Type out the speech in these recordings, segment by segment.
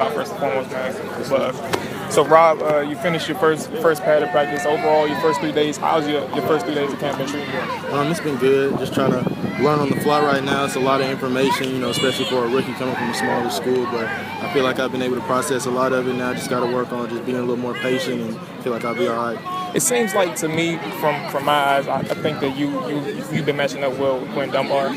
first and foremost, man. So Rob, you finished your first pad of practice. Overall, your first 3 days. How's your first 3 days of camp been treating you? It's been good. Just trying to learn on the fly right now. It's a lot of information, especially for a rookie coming from a smaller school. But I feel like I've been able to process a lot of it now. Just got to work on just being a little more patient and feel like I'll be all right. It seems like to me, from my eyes, I think that you've been matching up well with Quinn Dunbar.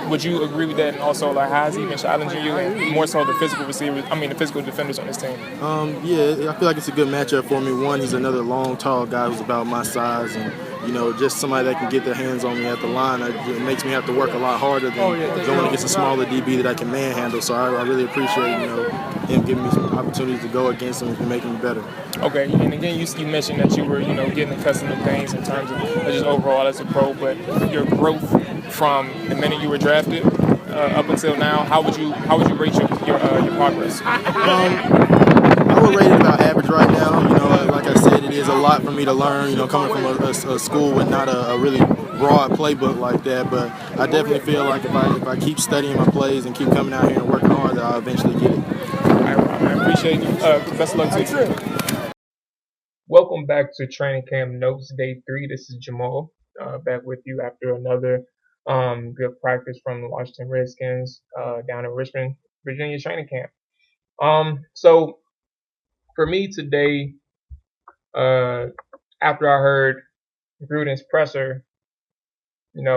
Would you agree with that? And also, like, how has he been challenging you, and more so the physical receivers? I mean, the physical defenders on this team. Yeah, I feel like it's a good matchup for me. One, he's another long, tall guy who's about my size, and just somebody that can get their hands on me at the line. It makes me have to work a lot harder than going against a smaller DB that I can manhandle. So I really appreciate him giving me some opportunities to go against him and making me better. Okay, and again, you mentioned that you were getting accustomed to things in terms of just overall as a pro, but your growth from the minute you were drafted up until now, how would you rate your progress? I would rate it about average right now. Like I said, it is a lot for me to learn. Coming from a school with not a really broad playbook like that, but I definitely feel like if I keep studying my plays and keep coming out here and working hard, that I'll eventually get it. All right, Rob, I appreciate you. Best of luck to you. Welcome back to Training Camp Notes Day 3. This is Jamal back with you after another good practice from the Washington Redskins down in Richmond, Virginia training camp. So for me today, after I heard Gruden's presser, and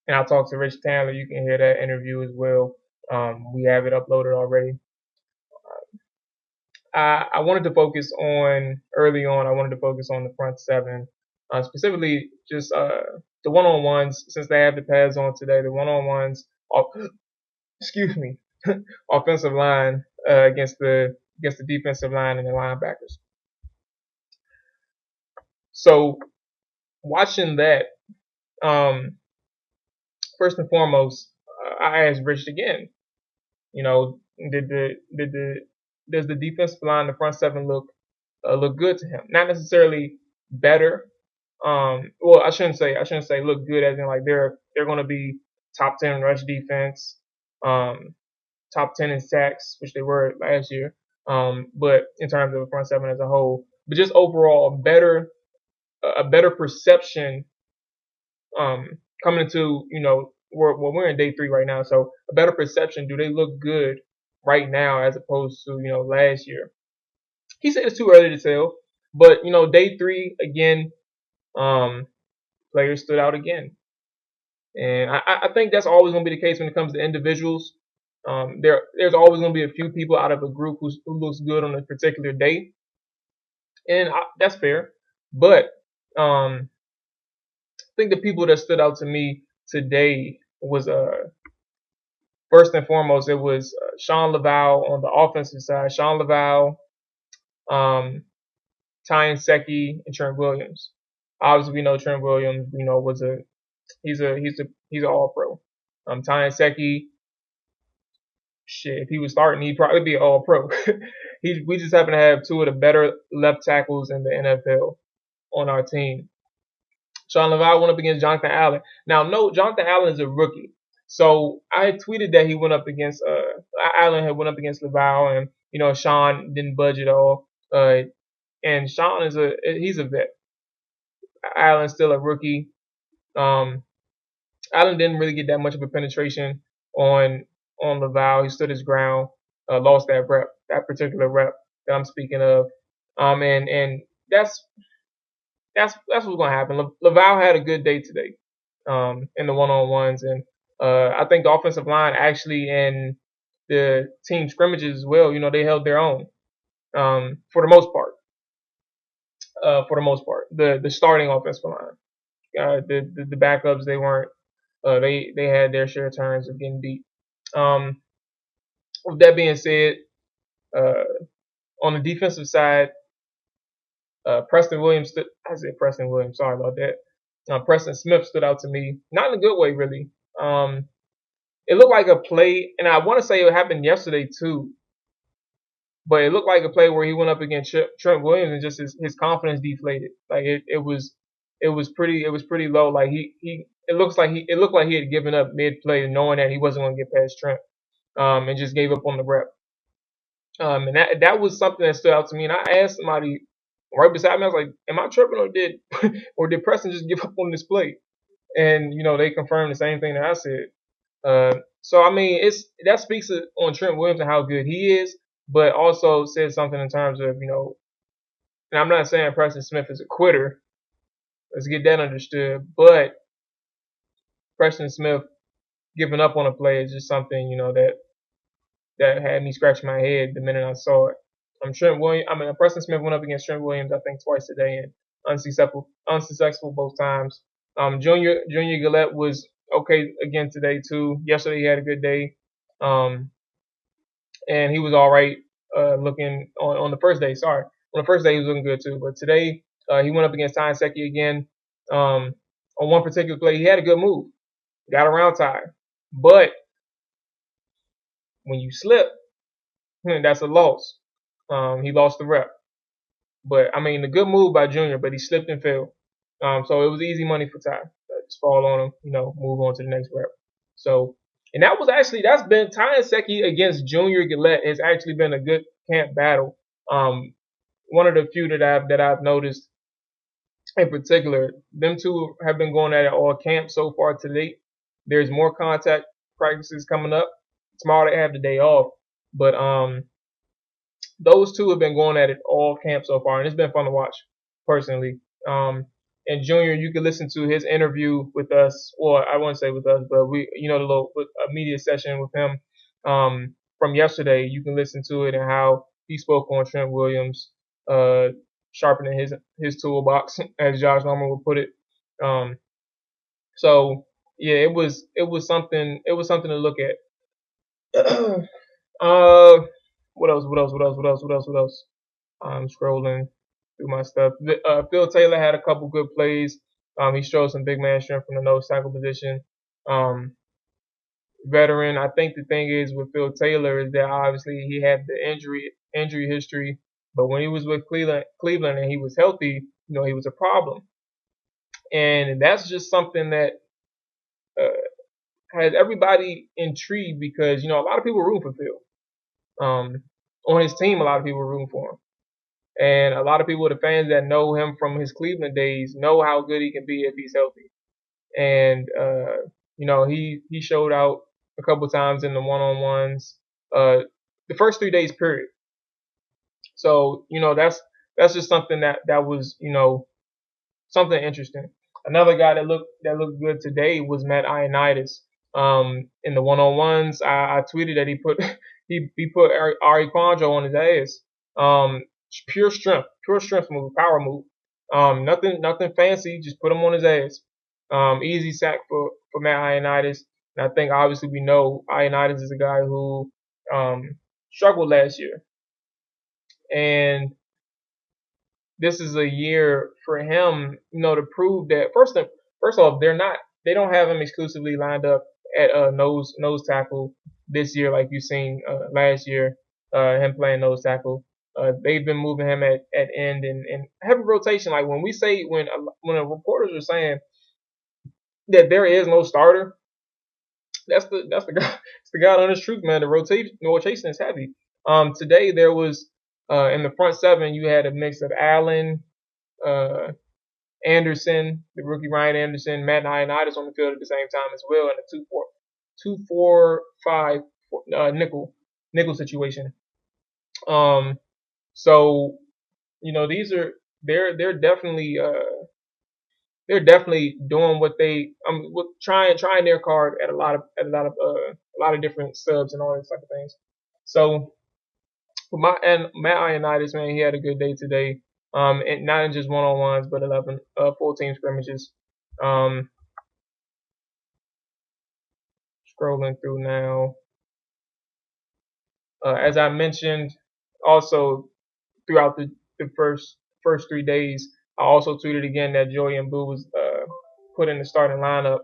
I talked to Rich Tandler, you can hear that interview as well. We have it uploaded already. I wanted to focus on early on. I wanted to focus on the front seven, specifically just the one-on-ones. Since they have the pads on today, the one-on-ones. Excuse me, offensive line against the defensive line and the linebackers. So watching that, first and foremost, I asked Rich again. Does the defensive line, the front seven, look good to him? Not necessarily better. Well, I shouldn't say look good as in like they're going to be top 10 rush defense, top 10 in sacks, which they were last year. But in terms of the front seven as a whole, but just overall a better perception coming into we're in day 3 right now, so a better perception. Do they look good right now as opposed to last year? He said it's too early to tell, but day 3 again, players stood out again, and I think that's always going to be the case when it comes to individuals. There's always going to be a few people out of a group who looks good on a particular day, and that's fair. But I think the people that stood out to me today was first and foremost, it was Sean Laval on the offensive side. Sean Laval, Ty Nsekhe, and Trent Williams. Obviously, we know Trent Williams. He's an All Pro. Ty Nsekhe, shit, if he was starting, he'd probably be an All Pro. We just happen to have two of the better left tackles in the NFL on our team. Sean Laval went up against Jonathan Allen. Now, no, Jonathan Allen is a rookie. So I had tweeted that he went up against Allen had went up against Laval, and Sean didn't budge at all. And Sean he's a vet. Allen's still a rookie. Allen didn't really get that much of a penetration on Laval. He stood his ground, lost that particular rep that I'm speaking of. And that's what's going to happen. Laval had a good day today in the one-on-ones, and I think the offensive line actually in the team scrimmages as well, they held their own for the most part. The starting offensive line, the backups, they weren't. They had their share of turns of getting beat. With that being said, on the defensive side, Preston Williams. Sorry about that. Preston Smith stood out to me, not in a good way, really. It looked like a play, and I want to say it happened yesterday too. But it looked like a play where he went up against Trent Williams and just his confidence deflated. Like it was pretty low. Like it looked like he had given up mid play, knowing that he wasn't going to get past Trent, and just gave up on the rep. And that was something that stood out to me. And I asked somebody right beside me, I was like, "Am I tripping, or did or did Preston just give up on this play?" And they confirmed the same thing that I said. So I mean, that speaks on Trent Williams and how good he is, but also says something in terms of and I'm not saying Preston Smith is a quitter. Let's get that understood. But Preston Smith giving up on a play is just something that had me scratching my head the minute I saw it. Preston Smith went up against Trent Williams, I think, twice today, and unsuccessful both times. Junior Gillette was okay again today too. Yesterday he had a good day, and he was all right. Looking on the first day, sorry, on the first day he was looking good too. But today he went up against Ty Secchi again. On one particular play, he had a good move, got around Ty, but when you slip, that's a loss. He lost the rep. But I mean, the good move by Junior, but he slipped and fell. So it was easy money for Ty. Just fall on him, move on to the next rep. So, and that's been Ty Secchi against Junior Gillette has actually been a good camp battle. One of the few that I've noticed in particular. Them two have been going at it all camp so far to date. There's more contact practices coming up. Tomorrow they have the day off, but those two have been going at it all camp so far, and it's been fun to watch personally. And Junior, you can listen to his interview with us, or I wouldn't say with us, but the little media session with him from yesterday. You can listen to it and how he spoke on Trent Williams, sharpening his toolbox, as Josh Norman would put it. So yeah, it was something to look at. What else? What else? I'm scrolling through my stuff. Phil Taylor had a couple good plays. He showed some big man strength from the nose tackle position. Veteran. I think the thing is with Phil Taylor is that obviously he had the injury history, but when he was with Cleveland and he was healthy, he was a problem. And that's just something that has everybody intrigued because a lot of people root for Phil. On his team, a lot of people are rooting for him. And a lot of people, the fans that know him from his Cleveland days, know how good he can be if he's healthy. And he showed out a couple times in the one-on-ones. The first 3 days, period. So that's just something that was something interesting. Another guy that looked good today was Matt Ioannidis. In the one-on-ones, I tweeted that he put he put Ari Kondro on his ass. Pure strength move, power move. Nothing fancy, just put him on his ass. Easy sack for Matt Ioannidis. And I think obviously we know Ioannidis is a guy who struggled last year, and this is a year for him, to prove that first off, they don't have him exclusively lined up at nose tackle this year like you've seen last year, him playing nose tackle. They've been moving him at end and heavy rotation. Like when the reporters are saying that there is no starter, that's the guy. It's the God honest truth, man. The rotation is heavy. Today there was in the front seven you had a mix of Allen, Anderson, the rookie Ryan Anderson, Matt Ioannidis on the field at the same time as well in a 2-4-5 nickel situation. So they're definitely doing what they trying their card at a lot of different subs and all these type of things. So Matt Ioannidis, man, he had a good day today. And not in just one-on-ones, but 11 full team scrimmages. Scrolling through now. As I mentioned, also throughout the first 3 days, I also tweeted again that Joey Mbu was put in the starting lineup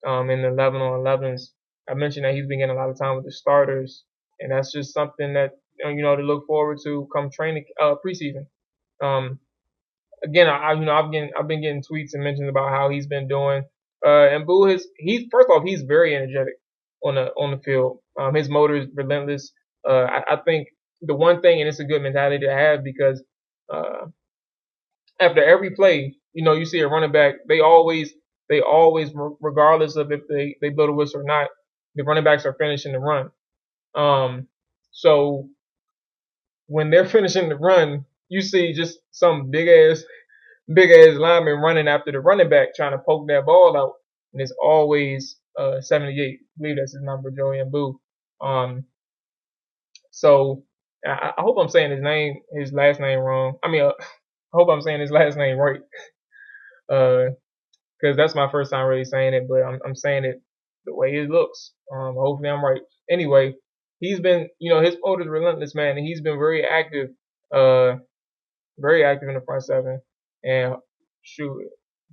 in the 11 on 11s. I mentioned that he's been getting a lot of time with the starters, and that's just something that to look forward to come training preseason. Again, I've been getting tweets and mentions about how he's been doing. And Mbu first off, he's very energetic on the field. His motor is relentless. I think the one thing, and it's a good mentality to have because uh, after every play, you see a running back, they always, regardless of if they blow the whistle or not, the running backs are finishing the run. Um, so when they're finishing the run, you see just some big ass lineman running after the running back trying to poke that ball out, and it's always 78. I believe that's his number, Joey Boo. Um, so I hope I'm saying his last name wrong. I mean, I hope I'm saying his last name right, because that's my first time really saying it, but I'm saying it the way it looks. Hopefully I'm right. Anyway, he's been, his motor is relentless, man, and he's been uh, very active in the front seven. And shoot,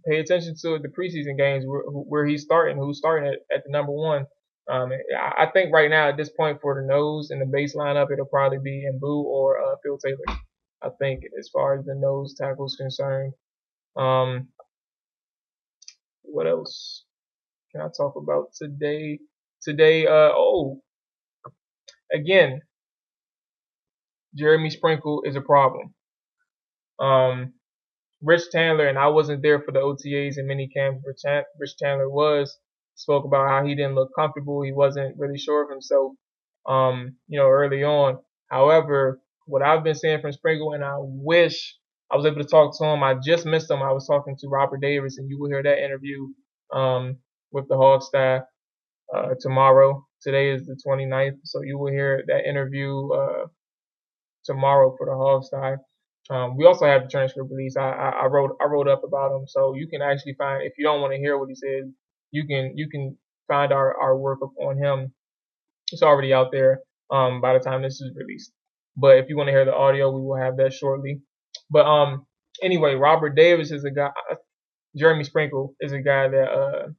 pay attention to the preseason games where he's starting, who's starting at the number one. I think right now at this point for the nose and the base lineup, it'll probably be Mbu or Phil Taylor. I think as far as the nose tackle is concerned. Um, what else can I talk about today? Today, again, Jeremy Sprinkle is a problem. Um, Rich Chandler, and I wasn't there for the OTAs and mini camps. Rich Chandler spoke about how he didn't look comfortable. He wasn't really sure of himself, early on. However, what I've been seeing from Sprinkle, and I wish I was able to talk to him. I just missed him. I was talking to Robert Davis, and you will hear that interview with the Hog staff tomorrow. Today is the 29th, so you will hear that interview tomorrow for the Hog staff. We also have the transcript release. I wrote up about him, so you can actually find, if you don't want to hear what he said, you can find our work up on him. It's already out there by the time this is released. But if you want to hear the audio, we will have that shortly. But anyway, Robert Davis is a guy. Jeremy Sprinkle is a guy that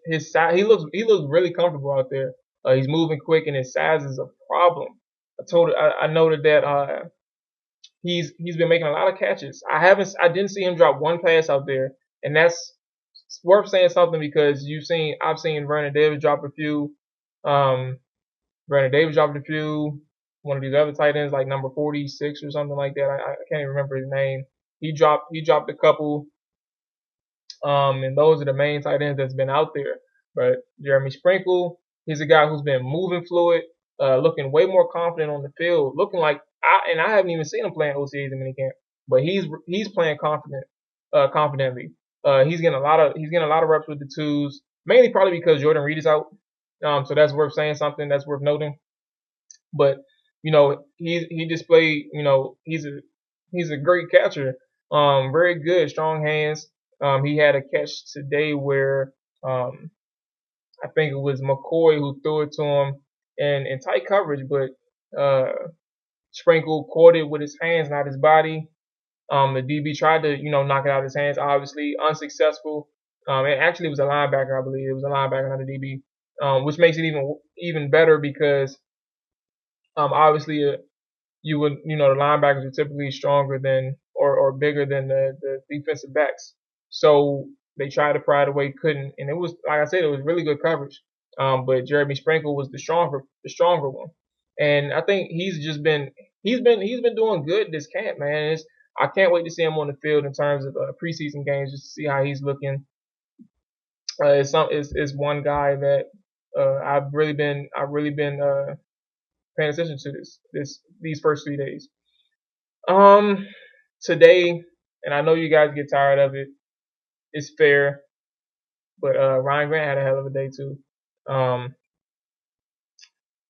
his size. He looks really comfortable out there. He's moving quick, and his size is a problem. I noted that he's been making a lot of catches. I didn't see him drop one pass out there, and that's worth saying something because I've seen Vernon Davis drop a few. Um, Vernon Davis dropped a few. One of these other tight ends, like number 46 or something like that. I can't even remember his name. He dropped a couple. And those are the main tight ends that's been out there. But Jeremy Sprinkle, he's a guy who's been moving fluid, looking way more confident on the field, looking like I haven't even seen him playing OTAs in minicamp, but he's playing confidently. He's getting a lot of reps with the twos, mainly probably because Jordan Reed is out. So that's worth saying something. That's worth noting. But he displayed. He's a great catcher. Very good, strong hands. He had a catch today where I think it was McCoy who threw it to him in tight coverage, but Sprinkle caught it with his hands, not his body. The DB tried to knock it out of his hands, obviously unsuccessful. And actually, it was a linebacker, I believe. It was a linebacker, not a DB, which makes it even better because obviously the linebackers are typically stronger than or bigger than the defensive backs. So they tried to pry it away, couldn't, and it was, like I said, it was really good coverage. But Jeremy Sprinkle was the stronger one, and I think he's been doing good this camp, man. I can't wait to see him on the field in terms of preseason games, just to see how he's looking. It's one guy that I've really been paying attention to these first 3 days. Today, and I know you guys get tired of it. It's fair, but Ryan Grant had a hell of a day too.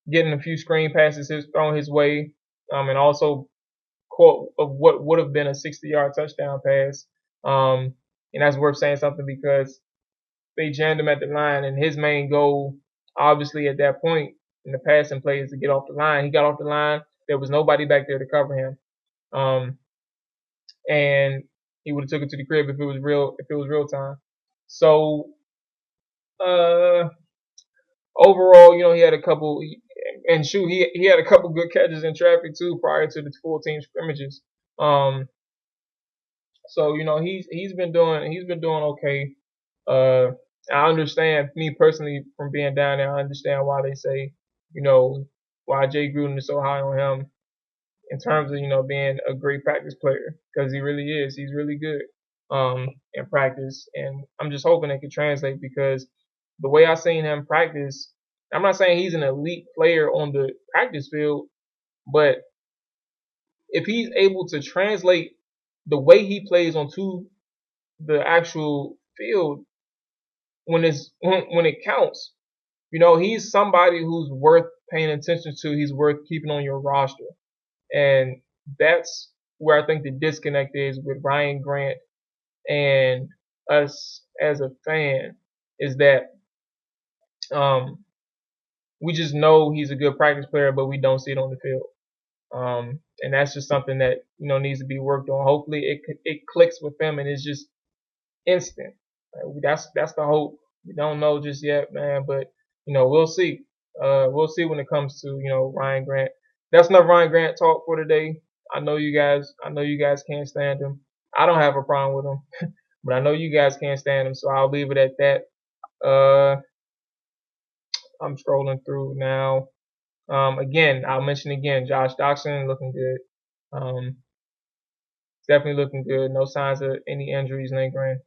Getting a few screen passes thrown his way, and also caught of what would have been a 60-yard touchdown pass. And that's worth saying something because they jammed him at the line, and his main goal, obviously at that point in the passing play, is to get off the line. He got off the line. There was nobody back there to cover him. And he would have took it to the crib if it was real time. So overall, he had a couple, and shoot, he had a couple good catches in traffic too prior to the full team scrimmages. So he's been doing okay. I understand, me personally, from being down there, I understand why they say why Jay Gruden is so high on him in terms of being a great practice player, because he really is. He's really good in practice, and I'm just hoping it can translate, because the way I seen him practice, I'm not saying he's an elite player on the practice field, but if he's able to translate the way he plays onto the actual field when it counts, he's somebody who's worth paying attention to. He's worth keeping on your roster. And that's where I think the disconnect is with Ryan Grant and us as a fan, is that we just know he's a good practice player, but we don't see it on the field. And that's just something that needs to be worked on. Hopefully, it clicks with him and it's just instant. That's the hope. We don't know just yet, man, but we'll see. We'll see when it comes to Ryan Grant. That's enough Ryan Grant talk for today. I know you guys can't stand him. I don't have a problem with him, but I know you guys can't stand him, so I'll leave it at that. I'm scrolling through now. Again, I'll mention again, Josh Doctson looking good. Definitely looking good. No signs of any injuries lingering.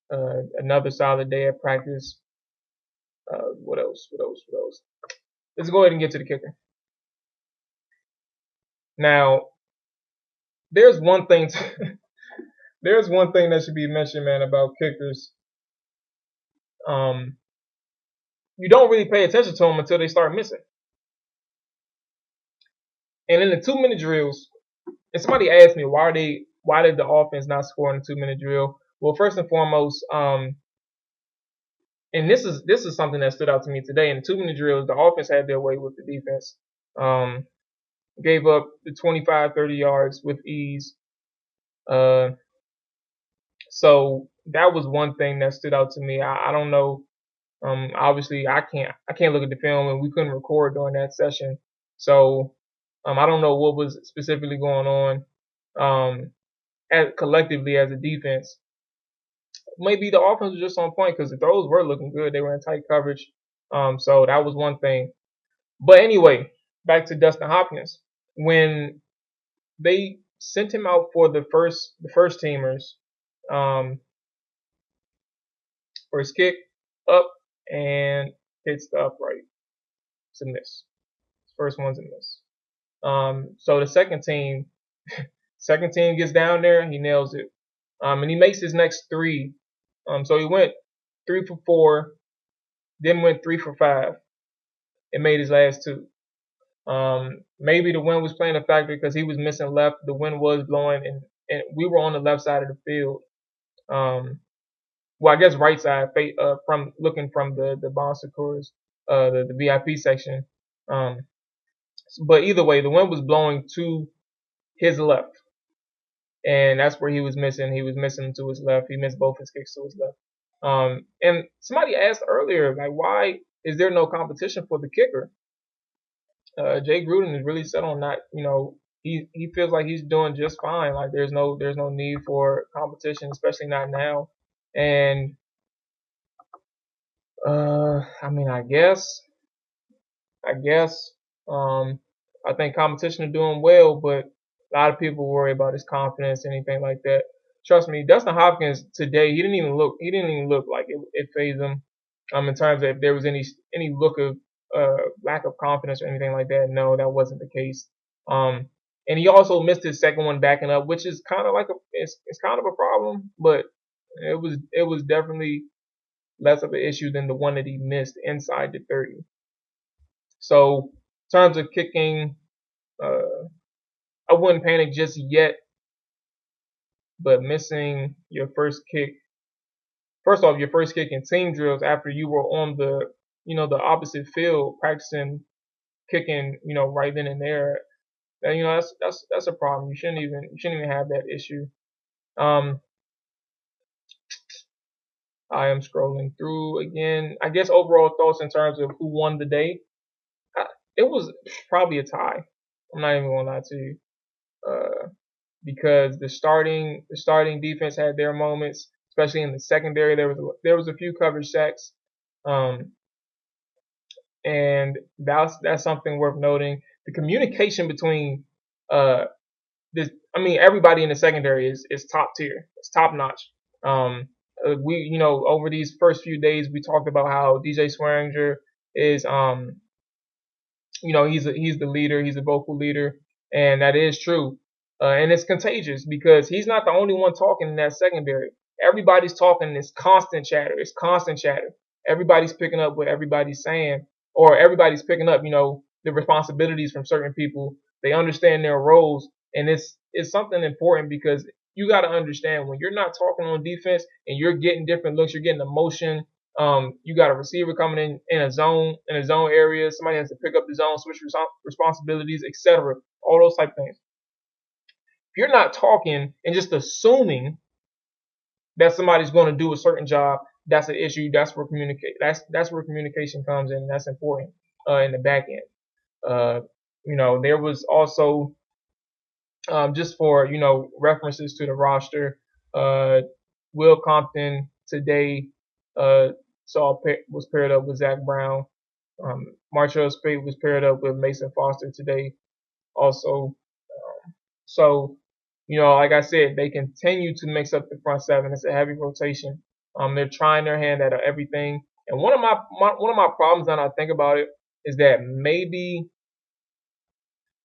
Another solid day at practice. What else? Let's go ahead and get to the kicker. Now, there's one thing there's one thing that should be mentioned, man, about kickers. You don't really pay attention to them until they start missing. And in the 2-minute drills, and somebody asked me why did the offense not score in the 2-minute drill? Well, first and foremost, and this is something that stood out to me today. In the 2-minute drills, the offense had their way with the defense. Gave up the 25, 30 yards with ease. So that was one thing that stood out to me. I don't know. Obviously, I can't look at the film, and we couldn't record during that session. So I don't know what was specifically going on collectively as a defense. Maybe the offense was just on point, because the throws were looking good. They were in tight coverage. So that was one thing. But anyway, back to Dustin Hopkins. When they sent him out for the first teamers, for his kick, up, and hits the upright. It's a miss. First one's a miss. So the second team gets down there, he nails it. And he makes his next 3. So he went 3 for 4, then went 3 for 5, and made his last 2. Maybe the wind was playing a factor, because he was missing left. The wind was blowing, and we were on the left side of the field. Well, I guess right side, from looking from the Bon Secours, the VIP section. But either way, the wind was blowing to his left, and that's where he was missing. He was missing to his left. He missed both his kicks to his left. And somebody asked earlier, like, why is there no competition for the kicker? Jay Gruden is really set on not, he feels like he's doing just fine. Like there's no need for competition, especially not now. And I mean, I guess I think competition is doing well, but a lot of people worry about his confidence, anything like that. Trust me, Dustin Hopkins today, he didn't even look like it fazed him. In terms of if there was any look of lack of confidence or anything like that. No, that wasn't the case. And he also missed his second one backing up, which is kind of like it's kind of a problem, but it was definitely less of an issue than the one that he missed inside the 30. So in terms of kicking, I wouldn't panic just yet, but missing your first kick. First off, your first kick in team drills after you were on the opposite field practicing kicking, right then and there. And, that's a problem. You shouldn't even have that issue. I am scrolling through again. I guess overall thoughts in terms of who won the day. It was probably a tie. I'm not even gonna lie to you, because the starting defense had their moments, especially in the secondary. There was a few coverage sacks. and that's something worth noting. The communication between uh everybody in the secondary is top tier. It's top notch. We over these first few days we talked about how DJ Swearinger is he's the leader, he's a vocal leader, and that is true. And it's contagious because he's not the only one talking in that secondary. Everybody's talking. It's constant chatter. It's constant chatter. Everybody's picking up what everybody's saying, or everybody's picking up, the responsibilities from certain people. They understand their roles, and it's something important because you got to understand when you're not talking on defense and you're getting different looks, you're getting emotion, you got a receiver coming in a zone area. Somebody has to pick up the zone, switch responsibilities, etc. All those type of things. If you're not talking and just assuming that somebody's going to do a certain job, that's an issue. That's where communication comes in. That's important in the back end. There was also just for references to the roster. Will Compton today was paired up with Zach Brown. Marshall Spate was paired up with Mason Foster today. Also, so like I said, they continue to mix up the front seven. It's a heavy rotation. They're trying their hand at everything. And one of my problems when I think about it is that maybe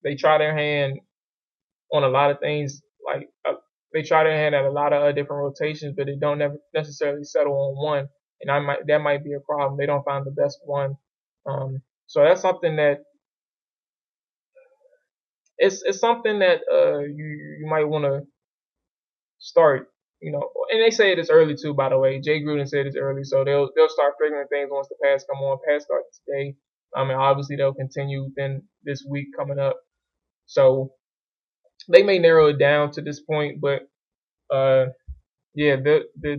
they try their hand on a lot of things. Like they try their hand at a lot of different rotations, but they don't necessarily settle on one. And that might be a problem. They don't find the best one. So that's something that it's something that you might want to start. And they say it is early too. By the way, Jay Gruden said it's early, so they'll start figuring things once the pass come on. Pass starts today. And obviously they'll continue within this week coming up. So they may narrow it down to this point, but the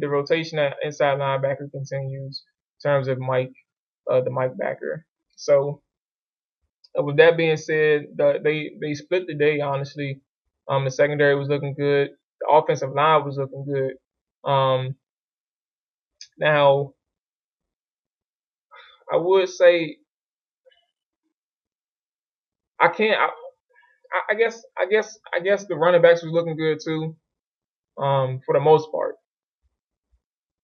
rotation at inside linebacker continues in terms of Mike, the Mike backer. So with that being said, they split the day honestly. The secondary was looking good. The offensive line was looking good. Now I would say I can't. I guess the running backs was looking good too. For the most part.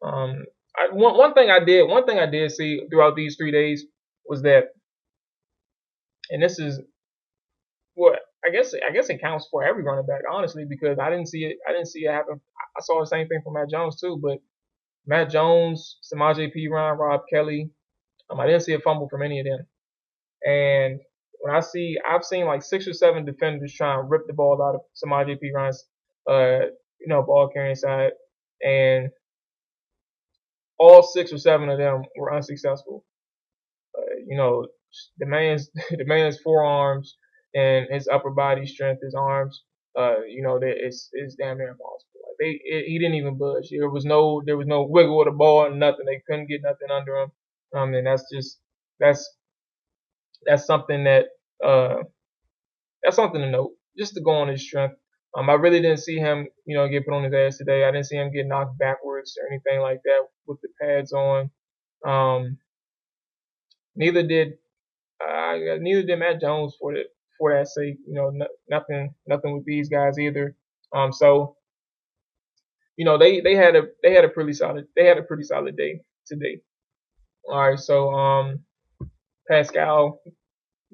One thing I did see throughout these 3 days was that, and this is what I guess it counts for every running back honestly because I didn't see it happen. I saw the same thing for Matt Jones too, but Matt Jones, Samaje Perine, Rob Kelly, I didn't see a fumble from any of them. And when I've seen like 6 or 7 defenders try and rip the ball out of Samaje Perine's ball carrying side, and all 6 or 7 of them were unsuccessful. The man's forearms and his upper body strength, his arms, it's damn near impossible. Like he didn't even budge. There was no wiggle with the ball, nothing. They couldn't get nothing under him. And that's something that's something to note, just to go on his strength. I really didn't see him, get put on his ass today. I didn't see him get knocked backwards or anything like that with the pads on. Neither did Matt Jones for that sake. Nothing with these guys either. So they had a pretty solid day today. All right, so Pascal,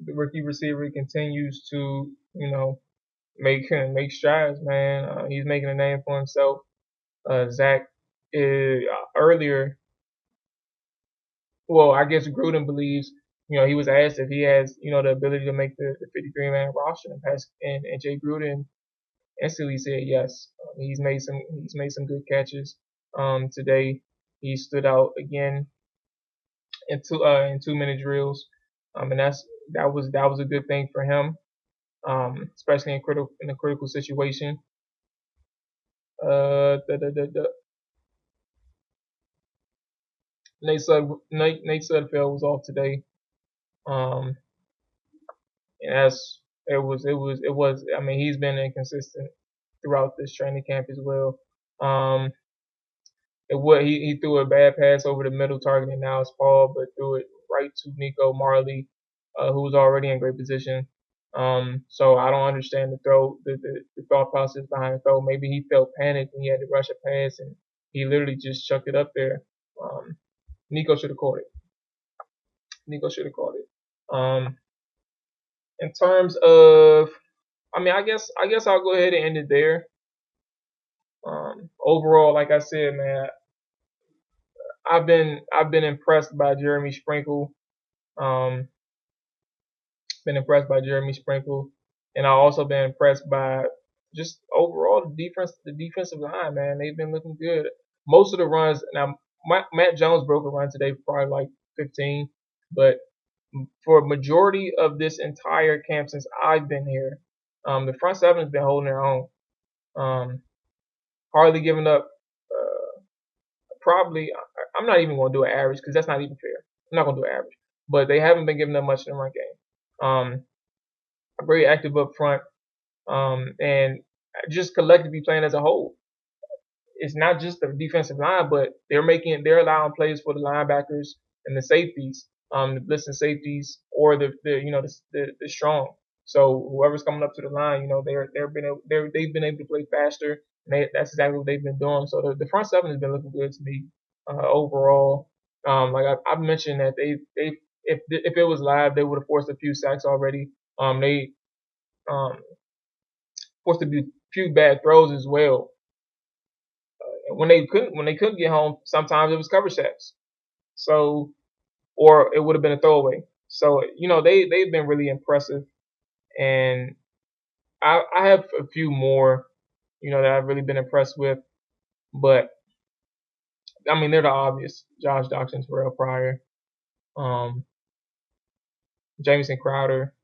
the rookie receiver, continues to make strides, man. He's making a name for himself. Zach earlier, well, I guess Gruden believes, he was asked if he has, the ability to make the 53-man roster, and Jay Gruden instantly said yes. He's made some good catches. Today he stood out again in 2-minute drills. And that was a good thing for him, especially in a critical situation. Nate Sudfeld was off today. And it was. I mean, he's been inconsistent throughout this training camp as well. He threw a bad pass over the middle, targeting Niles Paul, but threw it right to Nico Marley, who was already in great position. So I don't understand the thought process behind the throw. Maybe he felt panicked when he had to rush a pass and he literally just chucked it up there. Nico should have caught it. Nico should have caught it. In terms of, I mean, I guess I'll go ahead and end it there. Overall, like I said, man, I've been impressed by Jeremy Sprinkle. Um, been impressed by Jeremy Sprinkle, and I've also been impressed by just overall the defensive line, man. They've been looking good. Most of the runs now, Matt Jones broke a run today for probably like 15, but for a majority of this entire camp since I've been here, the front seven has been holding their own. Hardly giving up. Probably, I'm not even going to do an average because that's not even fair. I'm not going to do an average, but they haven't been giving up much in the run game. Very active up front, and just collectively playing as a whole. It's not just the defensive line, but they're allowing plays for the linebackers and the safeties, the blitzing safeties or the strong. So whoever's coming up to the line, they've been able to play faster, and that's exactly what they've been doing. So the front seven has been looking good to me overall. Like I've mentioned that they if it was live, they would have forced a few sacks already. They forced a few bad throws as well. When they couldn't get home, sometimes it was cover sacks. So, or it would have been a throwaway. So they've been really impressive, and I have a few more that I've really been impressed with, but I mean they're the obvious: Josh Doctson, Terrell Pryor, Jamison Crowder,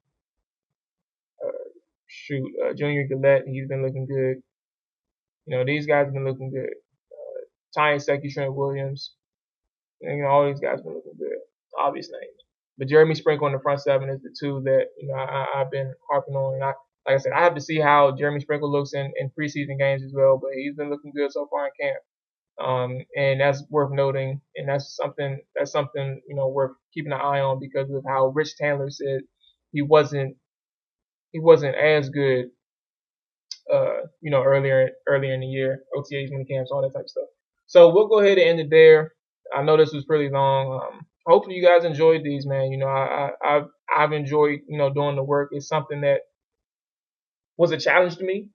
Junior Gillette. He's been looking good. These guys have been looking good. Ty Secchi, Trent Williams, and all these guys have been looking good. Obvious names. But Jeremy Sprinkle in the front seven is the two that I've been harping on. And like I said, I have to see how Jeremy Sprinkle looks in preseason games as well. But he's been looking good so far in camp, and that's worth noting. And that's something worth keeping an eye on because of how Rich Tandler said he wasn't as good, earlier in the year, OTAs, mini camps, all that type of stuff. So we'll go ahead and end it there. I know this was pretty long. Hopefully you guys enjoyed these, man. I've enjoyed doing the work. It's something that was a challenge to me.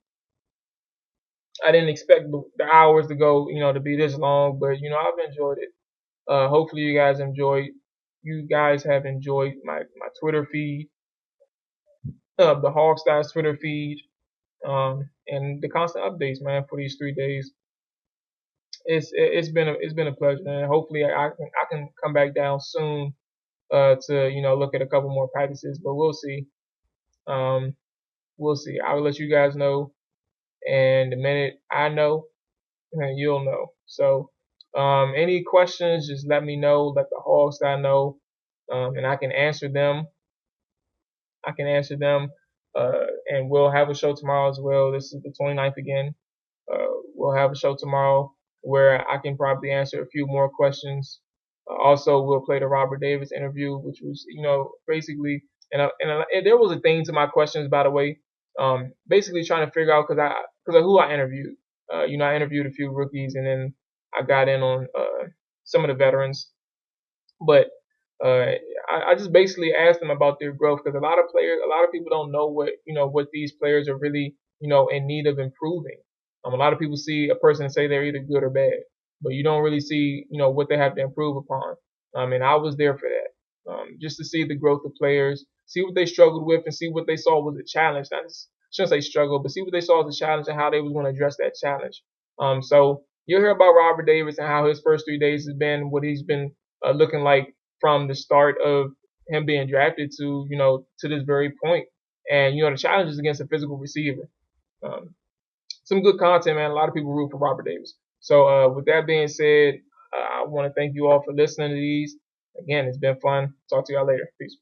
I didn't expect the hours to go to be this long, but I've enjoyed it. Hopefully you guys have enjoyed my Twitter feed, the Hogstyles Twitter feed, and the constant updates, man, for these 3 days. It's been a pleasure, man. Hopefully I can come back down soon to look at a couple more practices, but we'll see. We'll see. I will let you guys know, and the minute I know, you'll know. So any questions, just let me know. Let the Hogstyle know, and I can answer them. And we'll have a show tomorrow as well. This is the 29th again. We'll have a show tomorrow where I can probably answer a few more questions. Also, we'll play the Robert Davis interview, which was, basically, and there was a theme to my questions, by the way. Basically trying to figure out because of who I interviewed. I interviewed a few rookies, and then I got in on some of the veterans. But I just basically asked them about their growth because a lot of people don't know what these players are really, in need of improving. A lot of people see a person and say they're either good or bad, but you don't really see, what they have to improve upon. And I was there for that, just to see the growth of players, see what they struggled with, and see what they saw was a challenge. Not just, shouldn't say struggle, but see what they saw as a challenge and how they was going to address that challenge. So you'll hear about Robert Davis and how his first 3 days has been, what he's been looking like from the start of him being drafted to to this very point, and the challenges against a physical receiver. Some good content, man. A lot of people root for Robert Davis. So with that being said, I want to thank you all for listening to these. Again, it's been fun. Talk to y'all later. Peace.